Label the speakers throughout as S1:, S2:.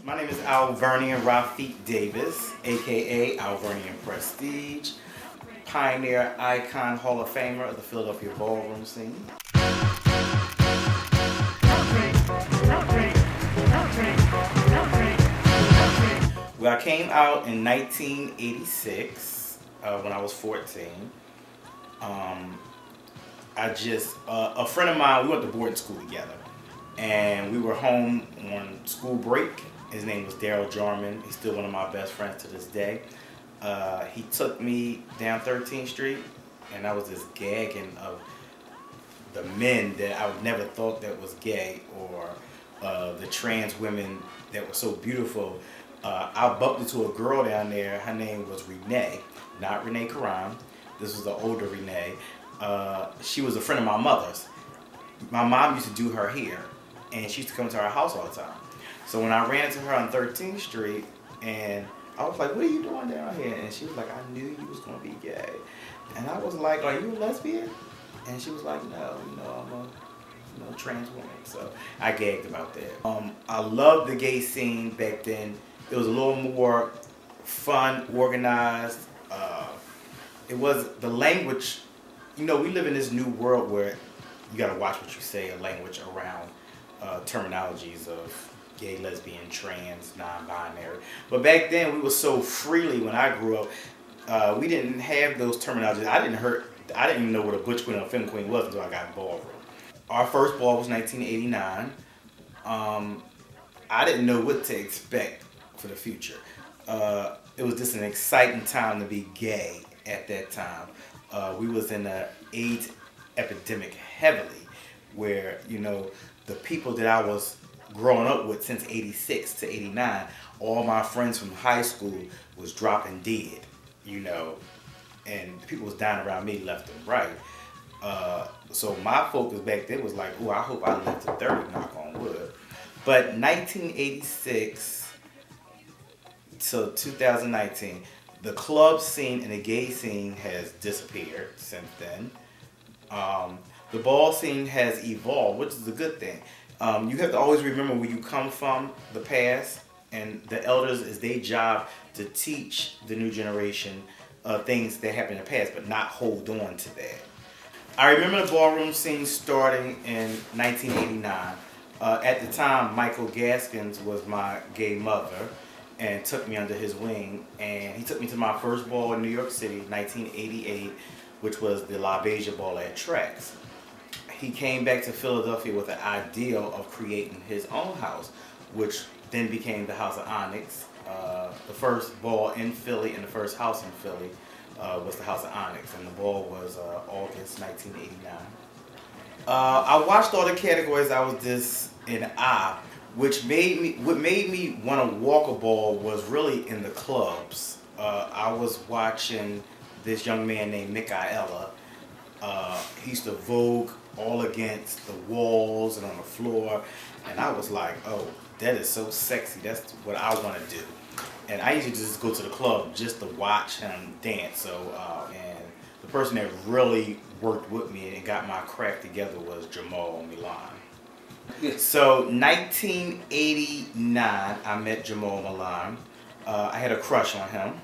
S1: My name is Alvernian Davis, aka Alvernian Prestige, pioneer, icon, Hall of Famer of the Philadelphia ballroom scene. Well, I came out in 1986 when I was 14. A friend of mine, we went to boarding school together, and we were home on school break. His name was Daryl Jarman. He's still one of my best friends to this day. He took me down 13th Street, and I was just gagging of the men that I would never thought that was gay, or the trans women that were so beautiful. I bumped into a girl down there. Her name was Renee, not Renee Karam. This was the older Renee. She was a friend of my mother's. My mom used to do her hair, and she used to come to our house all the time. So when I ran into her on 13th Street, and I was like, "What are you doing down here?" And she was like, "I knew you was gonna be gay." And I was like, "Are you a lesbian?" And she was like, "No, I'm a trans woman." So I gagged about that. I loved the gay scene back then. It was a little more fun, organized. It was the language. We live in this new world where you gotta watch what you say, a language around terminologies of gay, lesbian, trans, non-binary. But back then, we were so freely, when I grew up, we didn't have those terminologies. I didn't even know what a butch queen or a femme queen was until I got in ballroom. Our first ball was 1989. I didn't know what to expect for the future. It was just an exciting time to be gay at that time. We was in an AIDS epidemic heavily, where, the people that I was growing up with since 86 to 89, all my friends from high school was dropping dead, and people was dying around me left and right. So my focus back then was like, "Oh, I hope I live to 30, knock on wood." But 1986 to 2019, the club scene and the gay scene has disappeared since then. The ball scene has evolved, which is a good thing. You have to always remember where you come from, the past, and the elders, is their job to teach the new generation things that happened in the past, but not hold on to that. I remember the ballroom scene starting in 1989. At the time, Michael Gaskins was my gay mother and took me under his wing, and he took me to my first ball in New York City, 1988, which was the La Beja Ball at Trax. He came back to Philadelphia with the idea of creating his own house, which then became the House of Onyx. The first ball in Philly and the first house in Philly was the House of Onyx, and the ball was August 1989. I watched all the categories. I was just in awe. What made me want to walk a ball was really in the clubs. I was watching this young man named Michaela. He used to vogue all against the walls and on the floor, and I was like, "Oh, that is so sexy. That's what I want to do." And I used to just go to the club just to watch him dance. So, and the person that really worked with me and got my craft together was Jamal Milan. So 1989, I met Jamal Milan. I had a crush on him,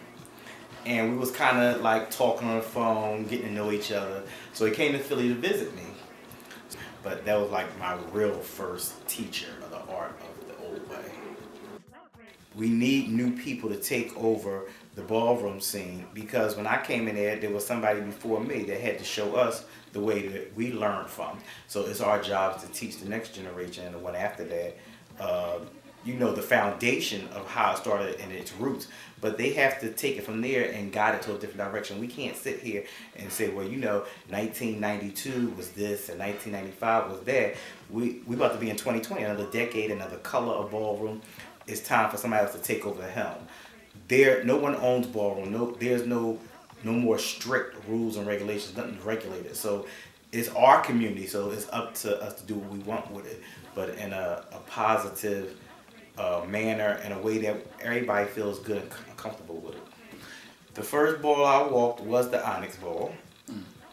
S1: and we was kind of like talking on the phone, getting to know each other. So he came to Philly to visit me. But that was like my real first teacher of the art of the old way. We need new people to take over the ballroom scene, because when I came in there was somebody before me that had to show us the way that we learned from. So it's our job to teach the next generation and the one after that, the foundation of how it started and its roots. But they have to take it from there and guide it to a different direction. We can't sit here and say, well, 1992 was this and 1995 was that. We about to be in 2020, another decade, another color of ballroom. It's time for somebody else to take over the helm. No one owns ballroom. There's no more strict rules and regulations, nothing to regulate it. So it's our community, so it's up to us to do what we want with it, but in a positive manner, in a way that everybody feels good and comfortable with it. The first ball I walked was the Onyx ball.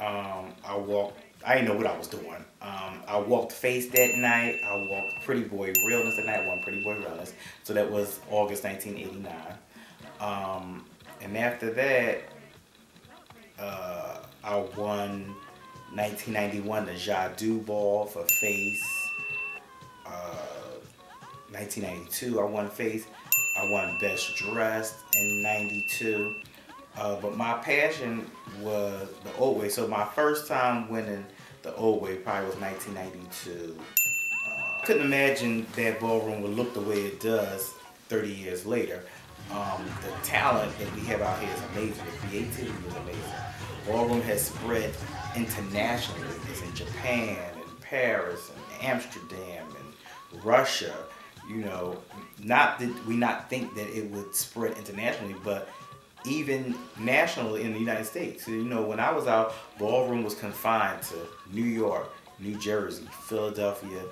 S1: I walked I didn't know what I was doing. I walked Face that night. I walked Pretty Boy Realness that night. I won Pretty Boy Realness. So that was August 1989. And after that, I won 1991 the Jadu Ball for Face. 1992 I won Face. I won Best Dressed in 92. But my passion was the old way. So my first time winning the old way probably was 1992. I couldn't imagine that ballroom would look the way it does 30 years later. The talent that we have out here is amazing. The creativity is amazing. Ballroom has spread internationally. It's in Japan and Paris and Amsterdam and Russia. You know, not that we not think that it would spread internationally, but even nationally in the United States. So, you know, when I was out, ballroom was confined to New York, New Jersey, Philadelphia,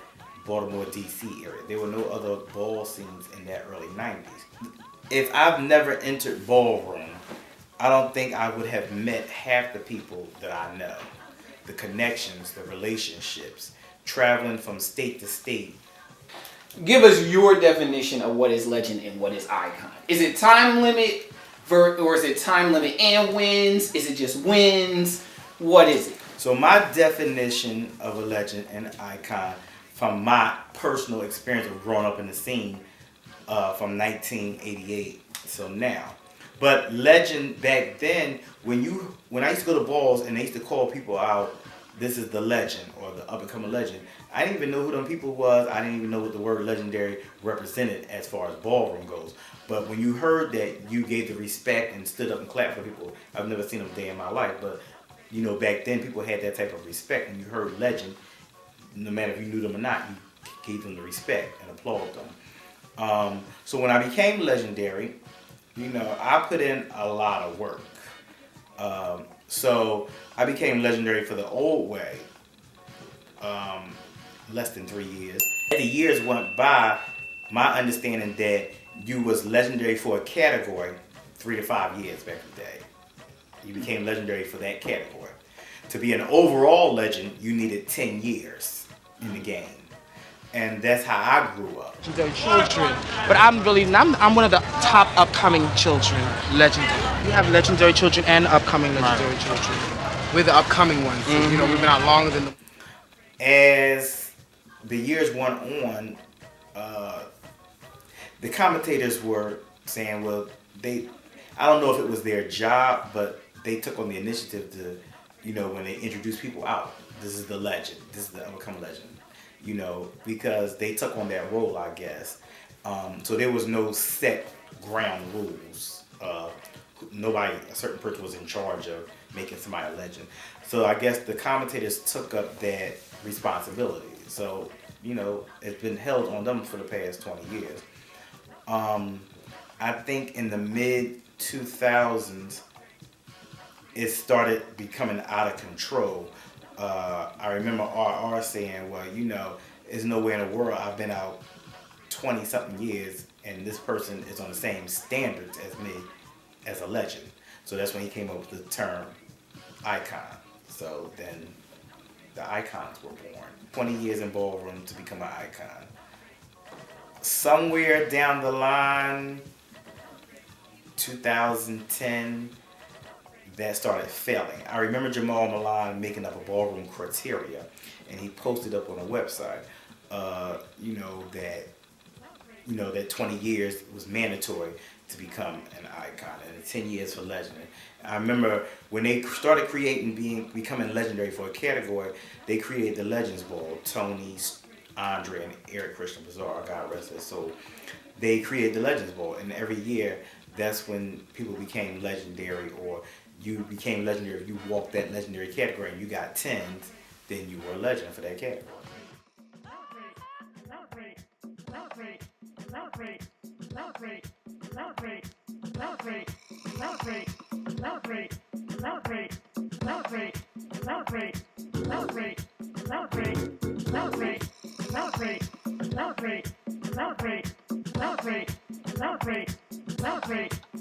S1: Baltimore, D.C. area. There were no other ball scenes in that early 90s. If I've never entered ballroom, I don't think I would have met half the people that I know. The connections, the relationships, traveling from state to state.
S2: Give us your definition of what is legend and what is icon. Is it time limit or is it time limit and wins? Is it just wins? What is it?
S1: So my definition of a legend and icon from my personal experience of growing up in the scene from 1988 till now. But legend back then, when I used to go to balls and they used to call people out, this is the legend or the up and coming legend. I didn't even know who them people was. I didn't even know what the word legendary represented as far as ballroom goes. But when you heard that, you gave the respect and stood up and clapped for people. I've never seen them a day in my life, but you know, back then people had that type of respect. When you heard legend, no matter if you knew them or not, you gave them the respect and applauded them. So when I became legendary, you know, I put in a lot of work. So I became legendary for the old way. Less than 3 years. As the years went by, my understanding that you was legendary for a category 3 to 5 years back in the day. You became legendary for that category. To be an overall legend, you needed 10 years in the game. And that's how I grew up.
S3: Legendary children, but I'm one of the top upcoming children. Legendary. You have legendary children and upcoming legendary children. We're the upcoming ones. So, you know, we've been out longer than the.
S1: As the years went on, the commentators were saying, well, I don't know if it was their job, but they took on the initiative to, you know, when they introduced people out, this is the legend, this is the upcoming legend, you know, because they took on that role, I guess. So there was no set ground rules. A certain person was in charge of making somebody a legend. So I guess the commentators took up that responsibility. So, you know, it's been held on them for the past 20 years. I think in the mid-2000s, it started becoming out of control. I remember RR saying, well, you know, there's nowhere in the world I've been out 20-something years and this person is on the same standards as me as a legend. So that's when he came up with the term icon. So then the icons were born. 20 years in ballroom to become an icon. Somewhere down the line, 2010, that started failing. I remember Jamal Milan making up a ballroom criteria, and he posted up on a website, that 20 years was mandatory to become an icon, and 10 years for legendary. I remember when they started becoming legendary for a category, they created the Legends Ball. Tony, Andre, and Eric Christian Bazaar, God rest his soul. They created the Legends Ball, and every year, that's when people became legendary, or you became legendary if you walked that legendary category and you got 10s, then you were a legend for that category.
S4: Celebrate.